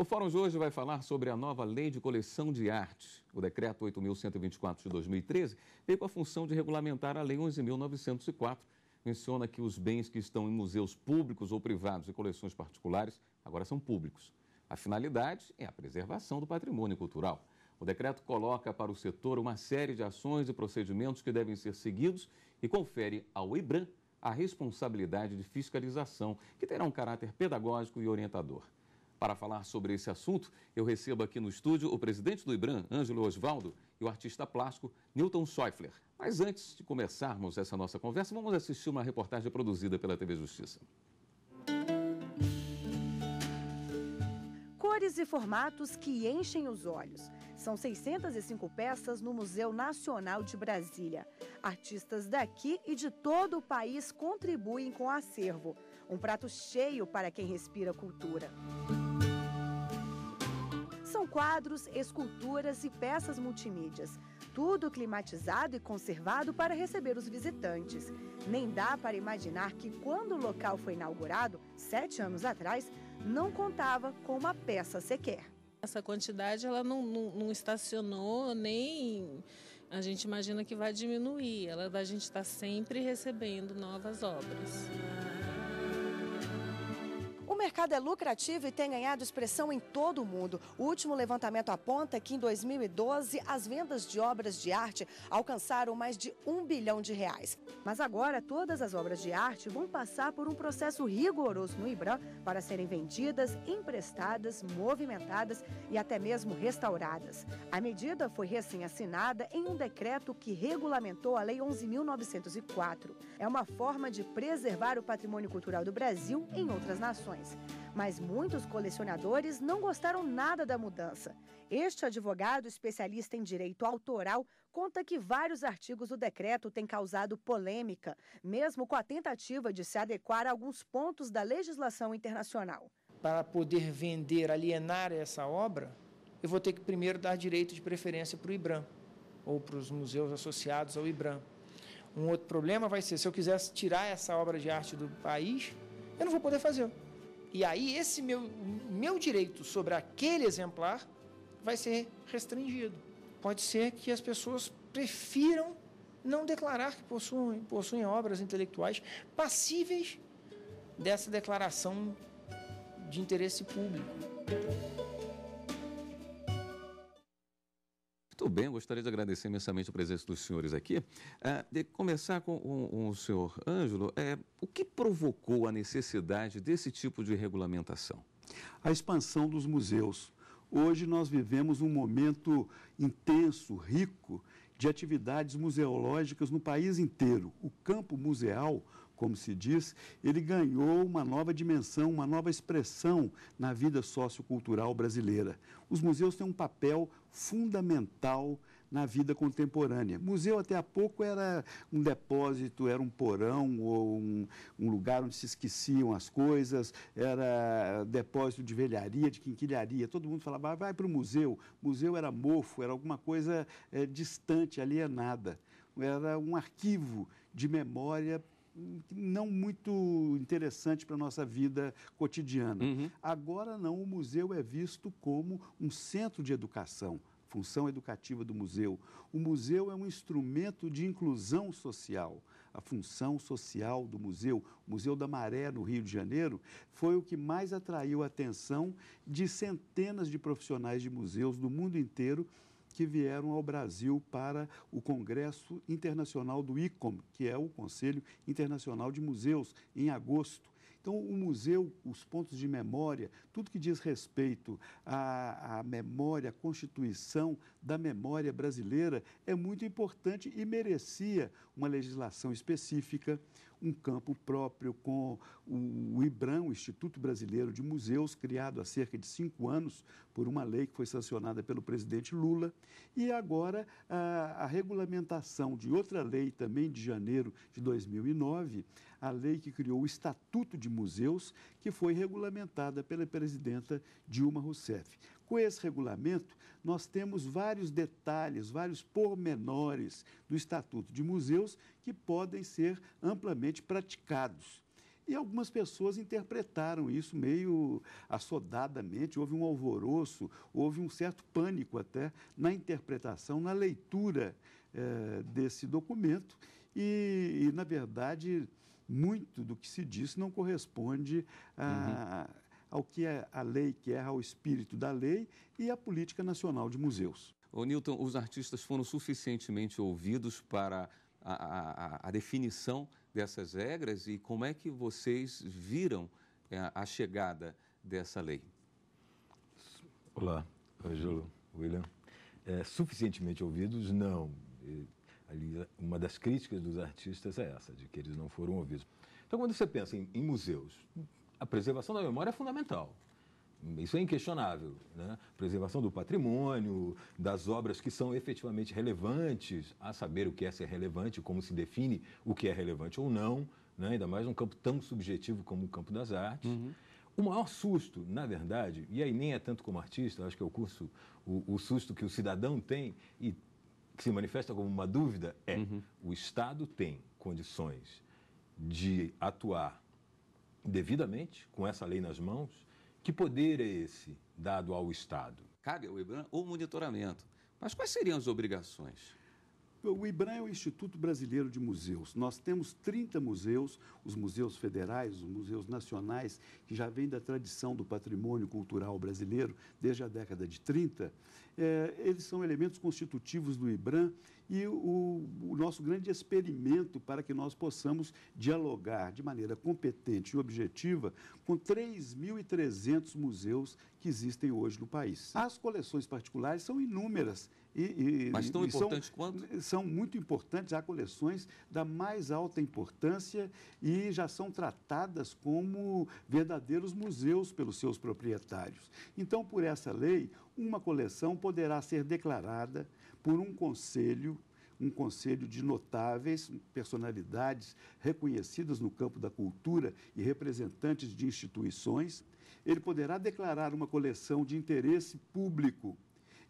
O Fórum de hoje vai falar sobre a nova Lei de Coleção de Arte. O Decreto 8.124 de 2013 veio com a função de regulamentar a Lei 11.904. Menciona que os bens que estão em museus públicos ou privados e coleções particulares agora são públicos. A finalidade é a preservação do patrimônio cultural. O decreto coloca para o setor uma série de ações e procedimentos que devem ser seguidos e confere ao IBRAM a responsabilidade de fiscalização, que terá um caráter pedagógico e orientador. Para falar sobre esse assunto, eu recebo aqui no estúdio o presidente do IBRAM, Ângelo Osvaldo, e o artista plástico Newton Schäufler. Mas antes de começarmos essa nossa conversa, vamos assistir uma reportagem produzida pela TV Justiça. Cores e formatos que enchem os olhos. São 605 peças no Museu Nacional de Brasília. Artistas daqui e de todo o país contribuem com o acervo. Um prato cheio para quem respira cultura. São quadros, esculturas e peças multimídias. Tudo climatizado e conservado para receber os visitantes. Nem dá para imaginar que quando o local foi inaugurado, 7 anos atrás, não contava com uma peça sequer. Essa quantidade ela não estacionou, nem a gente imagina que vai diminuir. A gente está sempre recebendo novas obras. O mercado é lucrativo e tem ganhado expressão em todo o mundo. O último levantamento aponta que em 2012 as vendas de obras de arte alcançaram mais de R$1 bilhão. Mas agora todas as obras de arte vão passar por um processo rigoroso no IBRAM para serem vendidas, emprestadas, movimentadas e até mesmo restauradas. A medida foi recém-assinada em um decreto que regulamentou a Lei 11.904. É uma forma de preservar o patrimônio cultural do Brasil em outras nações. Mas muitos colecionadores não gostaram nada da mudança. Este advogado especialista em direito autoral conta que vários artigos do decreto têm causado polêmica, mesmo com a tentativa de se adequar a alguns pontos da legislação internacional. Para poder vender, alienar essa obra, eu vou ter que primeiro dar direito de preferência para o IBRAM, ou para os museus associados ao IBRAM. Um outro problema vai ser, se eu quisesse tirar essa obra de arte do país, eu não vou poder fazer. E aí esse meu direito sobre aquele exemplar vai ser restringido. Pode ser que as pessoas prefiram não declarar que possuem obras intelectuais passíveis dessa declaração de interesse público. Muito bem, eu gostaria de agradecer imensamente a presença dos senhores aqui. De começar com o senhor Ângelo, o que provocou a necessidade desse tipo de regulamentação? A expansão dos museus. Hoje nós vivemos um momento intenso, rico, de atividades museológicas no país inteiro. O campo museal, como se diz, ele ganhou uma nova dimensão, uma nova expressão na vida sociocultural brasileira. Os museus têm um papel fundamental na vida contemporânea. Museu até há pouco era um depósito, era um porão ou um lugar onde se esqueciam as coisas, era depósito de velharia, de quinquilharia. Todo mundo falava, vai para o museu. Museu era mofo, era alguma coisa distante, alienada. Era um arquivo de memória não muito interessante para a nossa vida cotidiana. Agora não, o museu é visto como um centro de educação, função educativa do museu. O museu é um instrumento de inclusão social. A função social do museu, o Museu da Maré, no Rio de Janeiro, foi o que mais atraiu a atenção de centenas de profissionais de museus do mundo inteiro que vieram ao Brasil para o Congresso Internacional do ICOM, que é o Conselho Internacional de Museus, em agosto. Então, o museu, os pontos de memória, tudo que diz respeito à memória, à constituição da memória brasileira é muito importante e merecia uma legislação específica, um campo próprio com o IBRAM, o Instituto Brasileiro de Museus, criado há cerca de 5 anos por uma lei que foi sancionada pelo presidente Lula, e agora a regulamentação de outra lei também de janeiro de 2009, a lei que criou o Estatuto de Museus, que foi regulamentada pela presidenta Dilma Rousseff. Com esse regulamento, nós temos vários detalhes, vários pormenores do Estatuto de Museus que podem ser amplamente praticados. E algumas pessoas interpretaram isso meio assodadamente, houve um alvoroço, houve um certo pânico até na interpretação, na leitura desse documento e, na verdade, muito do que se disse não corresponde ao que a lei quer, ao espírito da lei e à política nacional de museus. Ô, Newton, os artistas foram suficientemente ouvidos para a definição dessas regras e como é que vocês viram a chegada dessa lei? Olá, Ângelo, William. Suficientemente ouvidos, não. Ali, uma das críticas dos artistas é essa, de que eles não foram ouvidos. Então, quando você pensa em museus, a preservação da memória é fundamental. Isso é inquestionável, né? Preservação do patrimônio, das obras que são efetivamente relevantes, a saber o que é ser relevante, como se define o que é relevante ou não, né? Ainda mais num campo tão subjetivo como o campo das artes. O maior susto, na verdade, e aí nem é tanto como artista, acho que é o susto que o cidadão tem e que se manifesta como uma dúvida o Estado tem condições de atuar devidamente, com essa lei nas mãos. Que poder é esse dado ao Estado? Cabe ao IBRAM o monitoramento. Mas quais seriam as obrigações? O IBRAM é o Instituto Brasileiro de Museus. Nós temos 30 museus, os museus federais, os museus nacionais, que já vêm da tradição do patrimônio cultural brasileiro desde a década de 30. Eles são elementos constitutivos do IBRAM e o nosso grande experimento para que nós possamos dialogar de maneira competente e objetiva com 3.300 museus que existem hoje no país. As coleções particulares são inúmeras. Mas tão importantes quanto? São muito importantes, há coleções da mais alta importância e já são tratadas como verdadeiros museus pelos seus proprietários. Então, por essa lei, uma coleção poderá ser declarada por um conselho de notáveis personalidades reconhecidas no campo da cultura e representantes de instituições. Ele poderá declarar uma coleção de interesse público.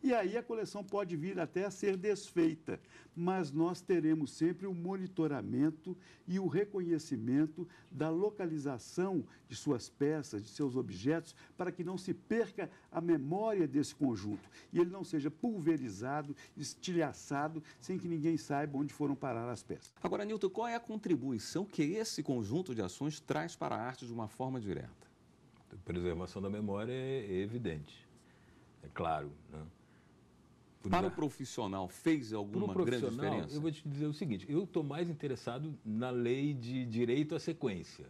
E aí a coleção pode vir até a ser desfeita, mas nós teremos sempre o monitoramento e o reconhecimento da localização de suas peças, de seus objetos, para que não se perca a memória desse conjunto e ele não seja pulverizado, estilhaçado, sem que ninguém saiba onde foram parar as peças. Agora, Newton, qual é a contribuição que esse conjunto de ações traz para a arte de uma forma direta? A preservação da memória é evidente, é claro, né? Para o profissional, fez alguma grande diferença? Eu vou te dizer o seguinte, eu estou mais interessado na lei de direito à sequência,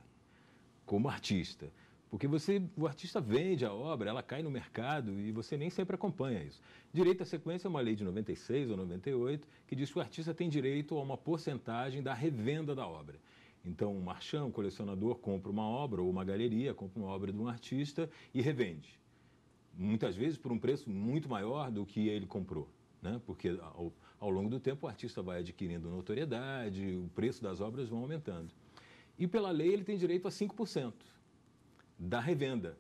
como artista. Porque o artista vende a obra, ela cai no mercado e você nem sempre acompanha isso. Direito à sequência é uma lei de 96 ou 98 que diz que o artista tem direito a uma porcentagem da revenda da obra. Então, um marchand, um colecionador, compra uma obra, ou uma galeria, compra uma obra de um artista e revende. Muitas vezes por um preço muito maior do que ele comprou, né? Porque ao longo do tempo o artista vai adquirindo notoriedade, o preço das obras vão aumentando. E pela lei ele tem direito a 5% da revenda,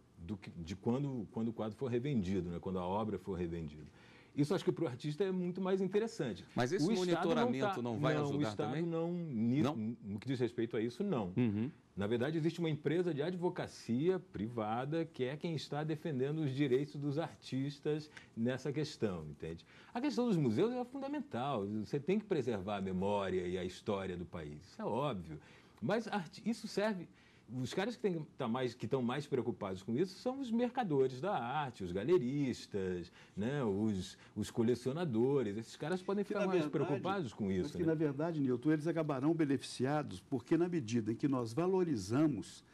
de quando o quadro for revendido, né? Quando a obra for revendida. Isso acho que para o artista é muito mais interessante. Mas esse monitoramento não vai ajudar também? Não, no que diz respeito a isso, não. Na verdade, existe uma empresa de advocacia privada que é quem está defendendo os direitos dos artistas nessa questão, entende? A questão dos museus é fundamental. Você tem que preservar a memória e a história do país. Isso é óbvio. Mas isso serve... Os caras que estão mais preocupados com isso são os mercadores da arte, os galeristas, né? os colecionadores. Esses caras podem ficar mais preocupados com isso. Na verdade, Newton, eles acabarão beneficiados porque, na medida em que nós valorizamos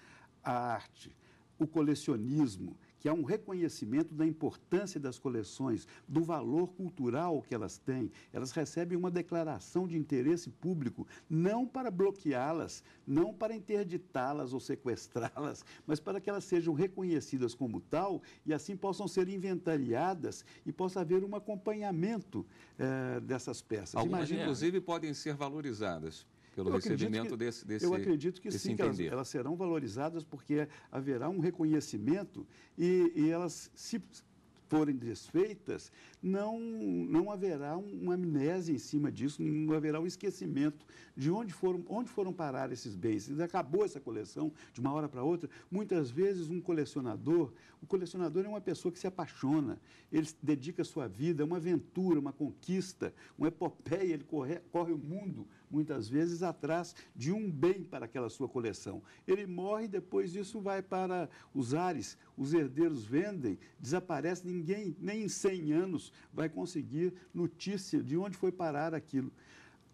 a arte, o colecionismo, que há um reconhecimento da importância das coleções, do valor cultural que elas têm. Elas recebem uma declaração de interesse público, não para bloqueá-las, não para interditá-las ou sequestrá-las, mas para que elas sejam reconhecidas como tal e assim possam ser inventariadas e possa haver um acompanhamento dessas peças. Algumas, inclusive, podem ser valorizadas pelo recebimento desse Eu acredito que sim, que elas serão valorizadas porque haverá um reconhecimento e elas, se forem desfeitas, não haverá uma amnésia em cima disso, não haverá um esquecimento de onde foram parar esses bens. Acabou essa coleção de uma hora para outra. Muitas vezes o colecionador é uma pessoa que se apaixona, ele dedica a sua vida a uma aventura, uma conquista, uma epopeia, ele corre o mundo, muitas vezes, atrás de um bem para aquela sua coleção. Ele morre e depois isso vai para os ares, os herdeiros vendem, desaparece, ninguém, nem em 100 anos, vai conseguir notícia de onde foi parar aquilo.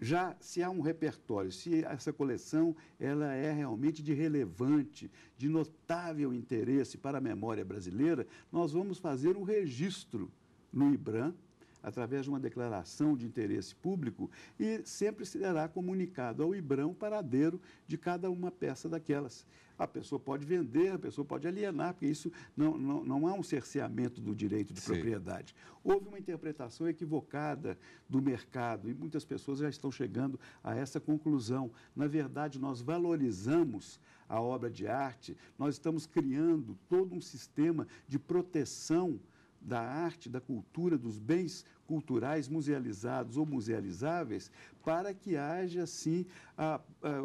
Já se há um repertório, se essa coleção ela é realmente de relevante, de notável interesse para a memória brasileira, nós vamos fazer um registro no IBRAM, através de uma declaração de interesse público, e sempre será comunicado ao IBRAM o paradeiro de cada uma peça daquelas. A pessoa pode vender, a pessoa pode alienar, porque isso não há um cerceamento do direito de propriedade. Houve uma interpretação equivocada do mercado e muitas pessoas já estão chegando a essa conclusão. Na verdade, nós valorizamos a obra de arte, nós estamos criando todo um sistema de proteção da arte, da cultura, dos bens culturais musealizados ou musealizáveis, para que haja, assim,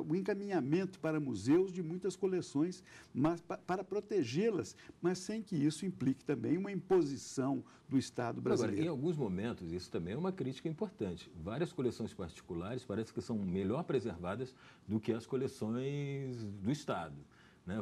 o encaminhamento para museus de muitas coleções, mas para protegê-las, mas sem que isso implique também uma imposição do Estado brasileiro. Agora, em alguns momentos, isso também é uma crítica importante. Várias coleções particulares parece que são melhor preservadas do que as coleções do Estado.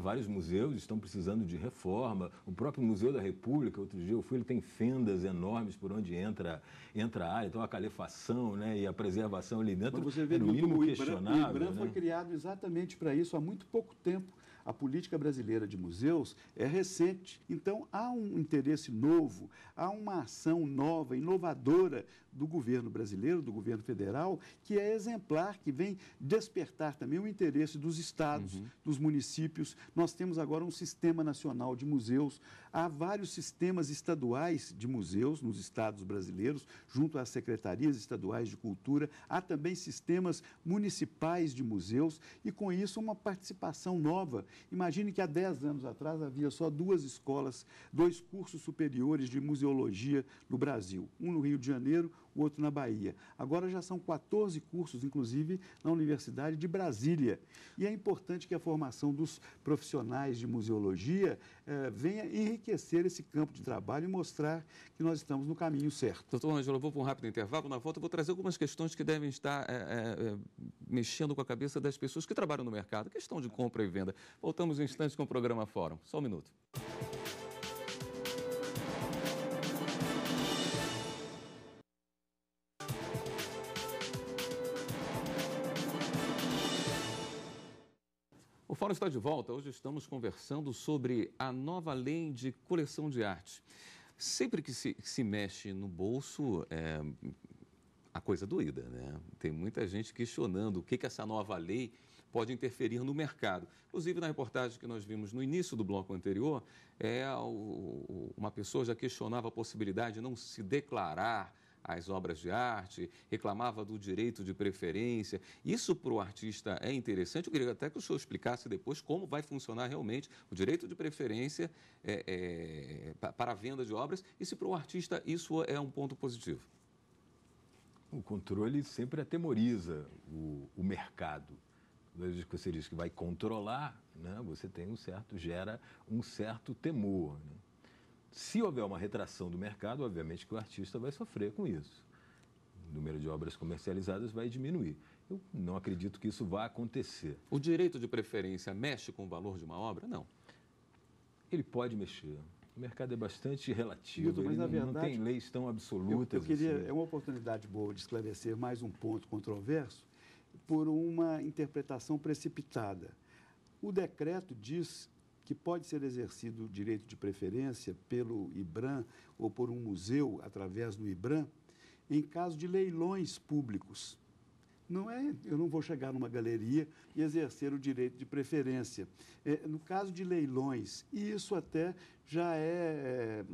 Vários museus estão precisando de reforma. O próprio Museu da República, outro dia eu fui, ele tem fendas enormes por onde entra a área, então a calefação, e a preservação ali dentro. Mas você vê, no mínimo questionável. O IBRAM foi criado exatamente para isso há muito pouco tempo. A política brasileira de museus é recente, então há um interesse novo, há uma ação nova, inovadora do governo brasileiro, do governo federal, que é exemplar, que vem despertar também o interesse dos estados, dos municípios. Nós temos agora um sistema nacional de museus, há vários sistemas estaduais de museus nos estados brasileiros, junto às secretarias estaduais de cultura, há também sistemas municipais de museus e, com isso, uma participação nova. Imagine que há 10 anos atrás havia só 2 escolas, 2 cursos superiores de museologia no Brasil, um no Rio de Janeiro, o outro na Bahia. Agora já são 14 cursos, inclusive na Universidade de Brasília. E é importante que a formação dos profissionais de museologia venha enriquecer esse campo de trabalho e mostrar que nós estamos no caminho certo. Doutor Ângelo, eu vou para um rápido intervalo. Na volta eu vou trazer algumas questões que devem estar mexendo com a cabeça das pessoas que trabalham no mercado. Questão de compra e venda. Voltamos em instantes com o programa Fórum. Só um minuto. O Fórum está de volta. Hoje estamos conversando sobre a nova lei de coleção de arte. Sempre que se mexe no bolso, a coisa doída, né? Tem muita gente questionando o que essa nova lei pode interferir no mercado. Inclusive, na reportagem que nós vimos no início do bloco anterior, uma pessoa já questionava a possibilidade de não se declarar as obras de arte, reclamava do direito de preferência. Isso para o artista é interessante. Eu queria até que o senhor explicasse depois como vai funcionar realmente o direito de preferência para a venda de obras e se para o artista isso é um ponto positivo. O controle sempre atemoriza o mercado. Desde que você diz que vai controlar, você tem gera um certo temor. Se houver uma retração do mercado, obviamente que o artista vai sofrer com isso. O número de obras comercializadas vai diminuir. Eu não acredito que isso vá acontecer. O direito de preferência mexe com o valor de uma obra? Não. Ele pode mexer. O mercado é bastante relativo, mas, na verdade, não tem leis tão absolutas. É uma oportunidade boa de esclarecer mais um ponto controverso por uma interpretação precipitada. O decreto diz que pode ser exercido o direito de preferência pelo IBRAM ou por um museu através do IBRAM em caso de leilões públicos. Eu não vou chegar numa galeria e exercer o direito de preferência. No caso de leilões, e isso até já é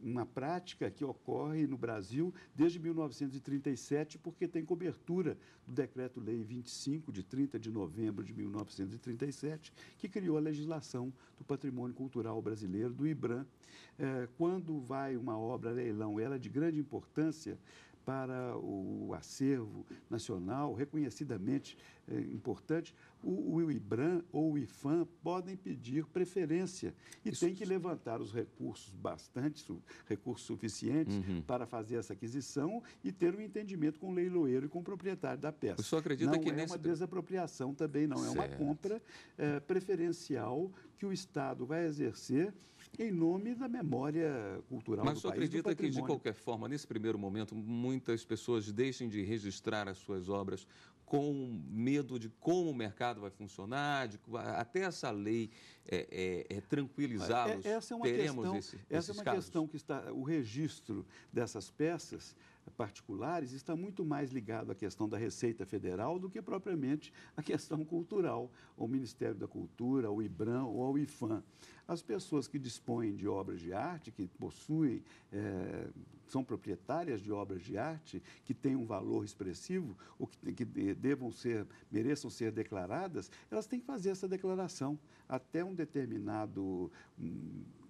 uma prática que ocorre no Brasil desde 1937, porque tem cobertura do Decreto-Lei 25, de 30 de novembro de 1937, que criou a legislação do patrimônio cultural brasileiro, do IBRAM. Quando vai uma obra a leilão, ela é de grande importância para o acervo nacional, reconhecidamente importante, o IBRAM ou o IFAM podem pedir preferência e tem que levantar os recursos recursos suficientes para fazer essa aquisição e ter um entendimento com o leiloeiro e com o proprietário da peça. O senhor acredita não que é uma desapropriação também, não. É uma compra preferencial que o Estado vai exercer em nome da memória cultural do país. Mas o senhor acredita que, de qualquer forma, nesse primeiro momento, muitas pessoas deixem de registrar as suas obras com medo de como o mercado vai funcionar, até essa lei tranquilizá-los? Essa é uma questão que o registro dessas peças particulares está muito mais ligado à questão da Receita Federal do que propriamente à questão cultural, ao Ministério da Cultura, ao IBRAM ou ao IFAM. As pessoas que dispõem de obras de arte, que possuem, são proprietárias de obras de arte, que têm um valor expressivo, ou que mereçam ser declaradas, elas têm que fazer essa declaração até um determinado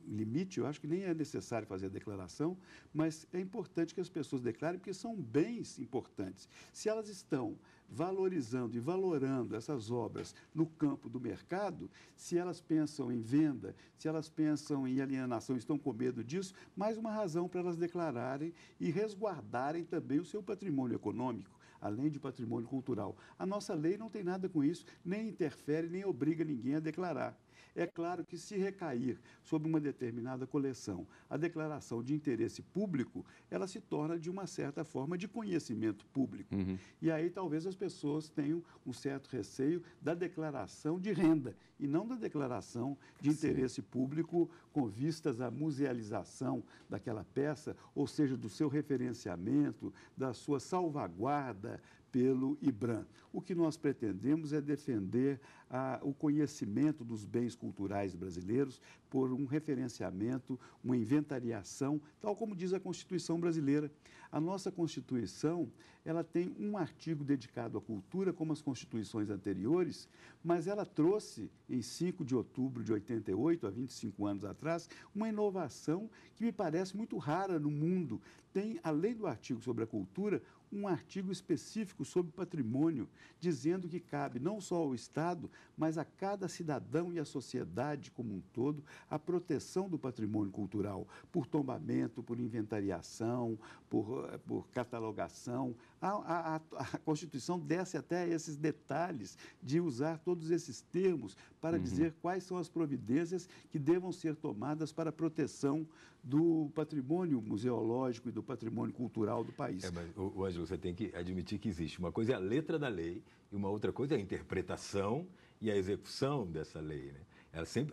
limite. Eu acho que nem é necessário fazer a declaração, mas é importante que as pessoas declarem, porque são bens importantes. Se elas estão valorizando e valorando essas obras no campo do mercado, se elas pensam em venda, se elas pensam em alienação, estão com medo disso, mais uma razão para elas declararem e resguardarem também o seu patrimônio econômico, além de patrimônio cultural. A nossa lei não tem nada com isso, nem interfere, nem obriga ninguém a declarar. É claro que, se recair sobre uma determinada coleção a declaração de interesse público, ela se torna, de uma certa forma, de conhecimento público. E aí talvez as pessoas tenham um certo receio da declaração de renda e não da declaração de interesse público com vistas à musealização daquela peça, ou seja, do seu referenciamento, da sua salvaguarda pelo IBRAM. O que nós pretendemos é defender o conhecimento dos bens culturais brasileiros por um referenciamento, uma inventariação, tal como diz a Constituição brasileira. A nossa Constituição, ela tem um artigo dedicado à cultura, como as constituições anteriores, mas ela trouxe, em 5 de outubro de 88, há 25 anos atrás, uma inovação que me parece muito rara no mundo. Tem, além do artigo sobre a cultura, um artigo específico sobre patrimônio, dizendo que cabe não só ao Estado, mas a cada cidadão e à sociedade como um todo, a proteção do patrimônio cultural, por tombamento, por inventariação, por catalogação. A Constituição desce até esses detalhes de usar todos esses termos para dizer quais são as providências que devam ser tomadas para a proteção do patrimônio museológico e do patrimônio cultural do país. Mas, Ângelo, você tem que admitir que existe uma coisa é a letra da lei e uma outra coisa é a interpretação e a execução dessa lei, né?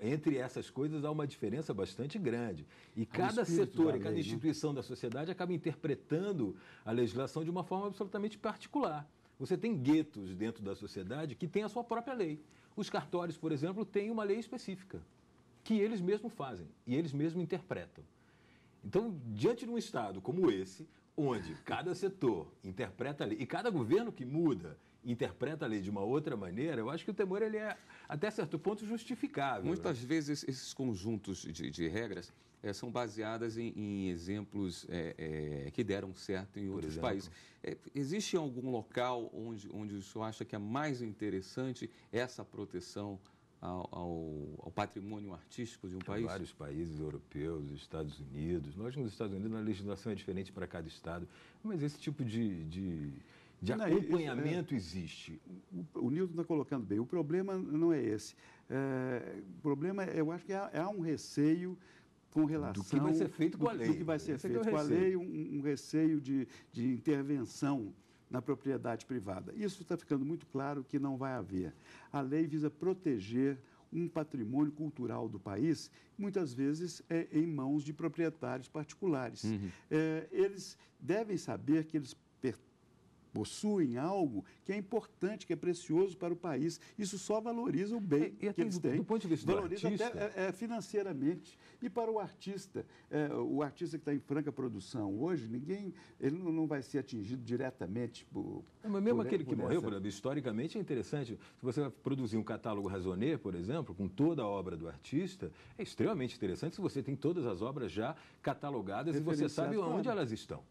Entre essas coisas há uma diferença bastante grande. E cada setor, cada instituição da sociedade acaba interpretando a legislação de uma forma absolutamente particular. Você tem guetos dentro da sociedade que têm a sua própria lei. Os cartórios, por exemplo, têm uma lei específica, que eles mesmos fazem e eles mesmos interpretam. Então, diante de um Estado como esse, onde cada setor interpreta a lei, e cada governo que muda interpreta a lei de uma outra maneira, eu acho que o temor ele é, até certo ponto, justificável. Muitas vezes, esses conjuntos de regras são baseadas em exemplos que deram certo em outros países. Existe algum local onde o senhor acha que é mais interessante essa proteção ao patrimônio artístico de um país? Vários países europeus, Estados Unidos. Nós, nos Estados Unidos, a legislação é diferente para cada estado, mas esse tipo de acompanhamento existe. O Nilton está colocando bem. O problema não é esse. O problema, eu acho que há um receio com relação... Do que vai ser feito com a lei. Do que vai ser feito com a lei, um receio de intervenção na propriedade privada. Isso está ficando muito claro que não vai haver. A lei visa proteger um patrimônio cultural do país, muitas vezes em mãos de proprietários particulares. Eles devem saber que eles possuem algo que é importante, que é precioso para o país. Isso só valoriza o bem que eles têm. Do ponto de vista valoriza do artista, até financeiramente. E para o artista que está em franca produção hoje, ele não vai ser atingido diretamente por... Mas mesmo aquele que morreu, por exemplo, historicamente é interessante. Se você vai produzir um catálogo raisonné, por exemplo, com toda a obra do artista, é extremamente interessante se você tem todas as obras já catalogadas e você sabe onde elas estão.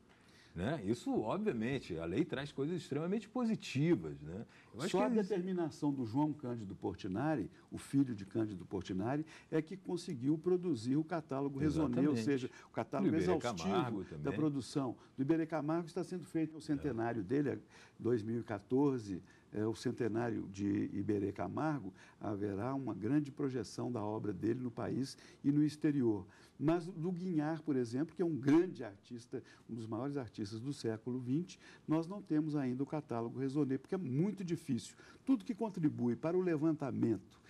Né? Isso, obviamente, a lei traz coisas extremamente positivas. Né? Só a determinação do João Cândido Portinari, o filho de Cândido Portinari, é que conseguiu produzir o catálogo raisonné, ou seja, o catálogo exaustivo da produção. Do Iberê Camargo está sendo feito o centenário dele, 2014, o centenário de Iberê Camargo, haverá uma grande projeção da obra dele no país e no exterior. Mas do Guinhar, por exemplo, que é um grande artista, um dos maiores artistas do século XX, nós não temos ainda o catálogo raisonné, porque é muito difícil. Tudo que contribui para o levantamento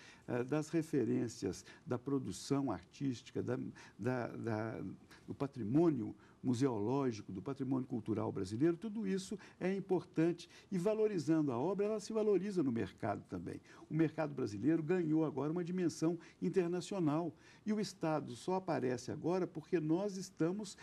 das referências da produção artística, do patrimônio museológico, do patrimônio cultural brasileiro, tudo isso é importante e valorizando a obra, ela se valoriza no mercado também. O mercado brasileiro ganhou agora uma dimensão internacional e o Estado só aparece agora porque nós estamos,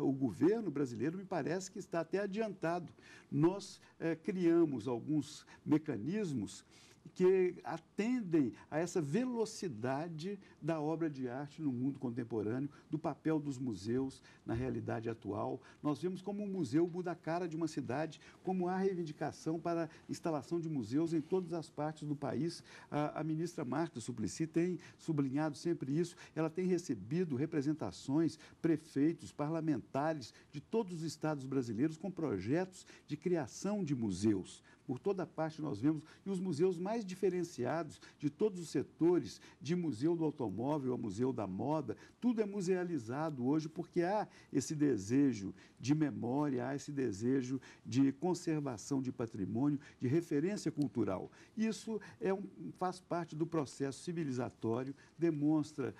o governo brasileiro me parece que está até adiantado. Nós criamos alguns mecanismos que atendem a essa velocidade da obra de arte no mundo contemporâneo, do papel dos museus na realidade atual. Nós vemos como o museu muda a cara de uma cidade, como há reivindicação para a instalação de museus em todas as partes do país. A ministra Marta Suplicy tem sublinhado sempre isso. Ela tem recebido representações, prefeitos, parlamentares de todos os estados brasileiros com projetos de criação de museus. Por toda parte nós vemos, e os museus mais diferenciados de todos os setores, de museu do automóvel a museu da moda, tudo é musealizado hoje porque há esse desejo de memória, há esse desejo de conservação de patrimônio, de referência cultural. Isso faz parte do processo civilizatório, demonstra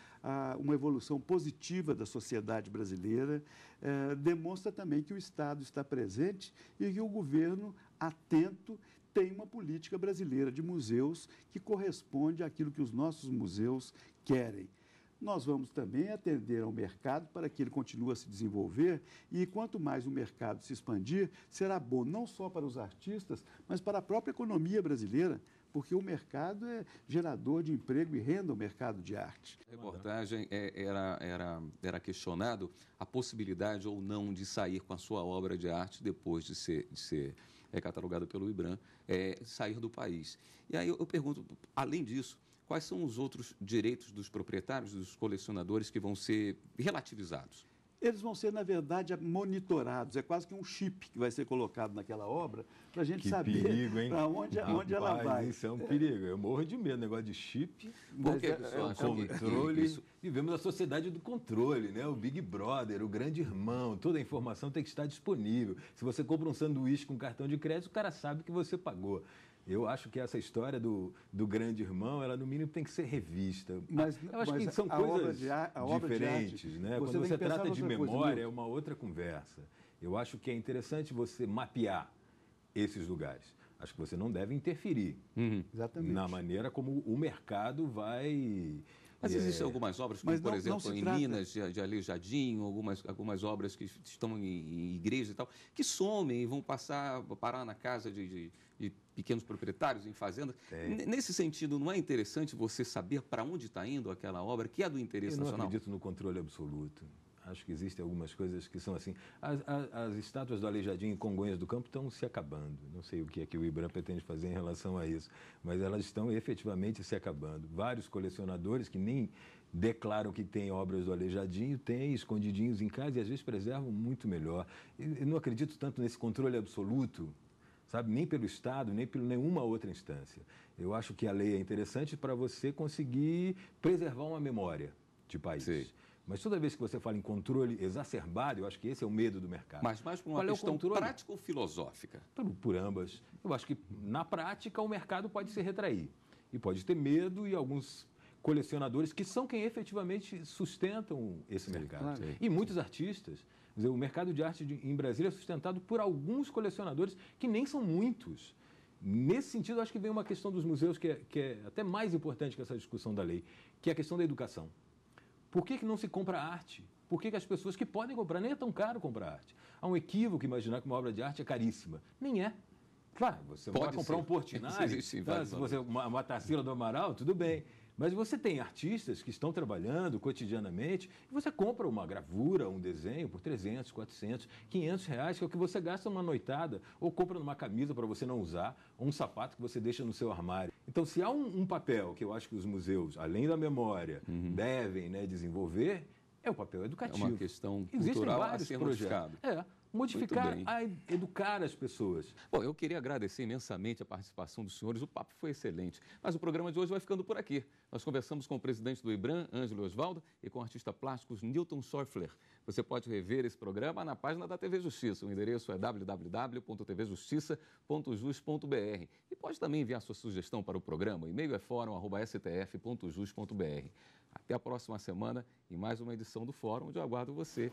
uma evolução positiva da sociedade brasileira, demonstra também que o Estado está presente e que o governo atento tem uma política brasileira de museus que corresponde àquilo que os nossos museus querem. Nós vamos também atender ao mercado para que ele continue a se desenvolver e quanto mais o mercado se expandir, será bom não só para os artistas, mas para a própria economia brasileira, porque o mercado é gerador de emprego e renda, o mercado de arte. A reportagem era questionado a possibilidade ou não de sair com a sua obra de arte depois de ser catalogada pelo IBRAM, sair do país. E aí eu pergunto, além disso, quais são os outros direitos dos proprietários, dos colecionadores que vão ser relativizados? Eles vão ser, na verdade, monitorados. É quase que um chip que vai ser colocado naquela obra para a gente saber para onde ela vai. Isso é um perigo. Eu morro de medo, negócio de chip. Por que o controle. Vivemos a sociedade do controle, né? O Big Brother, o grande irmão, toda a informação tem que estar disponível. Se você compra um sanduíche com cartão de crédito, o cara sabe que você pagou. Eu acho que essa história do grande irmão, ela no mínimo tem que ser revista. Eu acho que são coisas diferentes, né? Quando você trata de memória, é uma outra conversa. Eu acho que é interessante você mapear esses lugares. Acho que você não deve interferir na maneira como o mercado vai... Mas existem algumas obras, como, por exemplo, em Minas, de Aleijadinho, algumas obras que estão em igreja e tal, que somem e vão parar na casa de pequenos proprietários, em fazendas. Nesse sentido, não é interessante você saber para onde está indo aquela obra, que é do interesse nacional? Eu não acredito no controle absoluto. Acho que existem algumas coisas que são assim. As estátuas do Aleijadinho em Congonhas do Campo estão se acabando. Não sei o que é que o IBRAM pretende fazer em relação a isso, mas elas estão efetivamente se acabando. Vários colecionadores que nem declaram que têm obras do Aleijadinho, têm escondidinhos em casa e às vezes preservam muito melhor. Eu não acredito tanto nesse controle absoluto, sabe? Nem pelo Estado, nem por nenhuma outra instância. Eu acho que a lei é interessante para você conseguir preservar uma memória de país. Sim. Mas toda vez que você fala em controle exacerbado, eu acho que esse é o medo do mercado. Mas mais por uma questão prática ou filosófica? Por ambas. Eu acho que, na prática, o mercado pode se retrair. E pode ter medo e alguns colecionadores que são quem efetivamente sustentam esse mercado. Claro. E muitos artistas, quer dizer, o mercado de arte em Brasília é sustentado por alguns colecionadores que nem são muitos. Nesse sentido, acho que vem uma questão dos museus que é até mais importante que essa discussão da lei, que é a questão da educação. Por que não se compra arte? Por que as pessoas que podem comprar, nem é tão caro comprar arte? Há um equívoco imaginar que uma obra de arte é caríssima. Nem é. Claro, você vai comprar um Portinari, se você uma Tarsila do Amaral, tudo bem. Mas você tem artistas que estão trabalhando cotidianamente e você compra uma gravura, um desenho por 300, 400, 500 reais, que é o que você gasta numa noitada, ou compra numa camisa para você não usar, ou um sapato que você deixa no seu armário. Então, se há um papel que eu acho que os museus, além da memória, devem, né, desenvolver, é o papel educativo. É uma questão cultural a ser modificada. Modificar, educar as pessoas. Bom, eu queria agradecer imensamente a participação dos senhores, o papo foi excelente. Mas o programa de hoje vai ficando por aqui. Nós conversamos com o presidente do IBRAM, Ângelo Osvaldo, e com o artista plástico Newton Schäufler. Você pode rever esse programa na página da TV Justiça. O endereço é www.tvjustiça.jus.br. E pode também enviar sua sugestão para o programa. O e-mail é fórum@stf.jus.br. Até a próxima semana em mais uma edição do Fórum, onde eu aguardo você.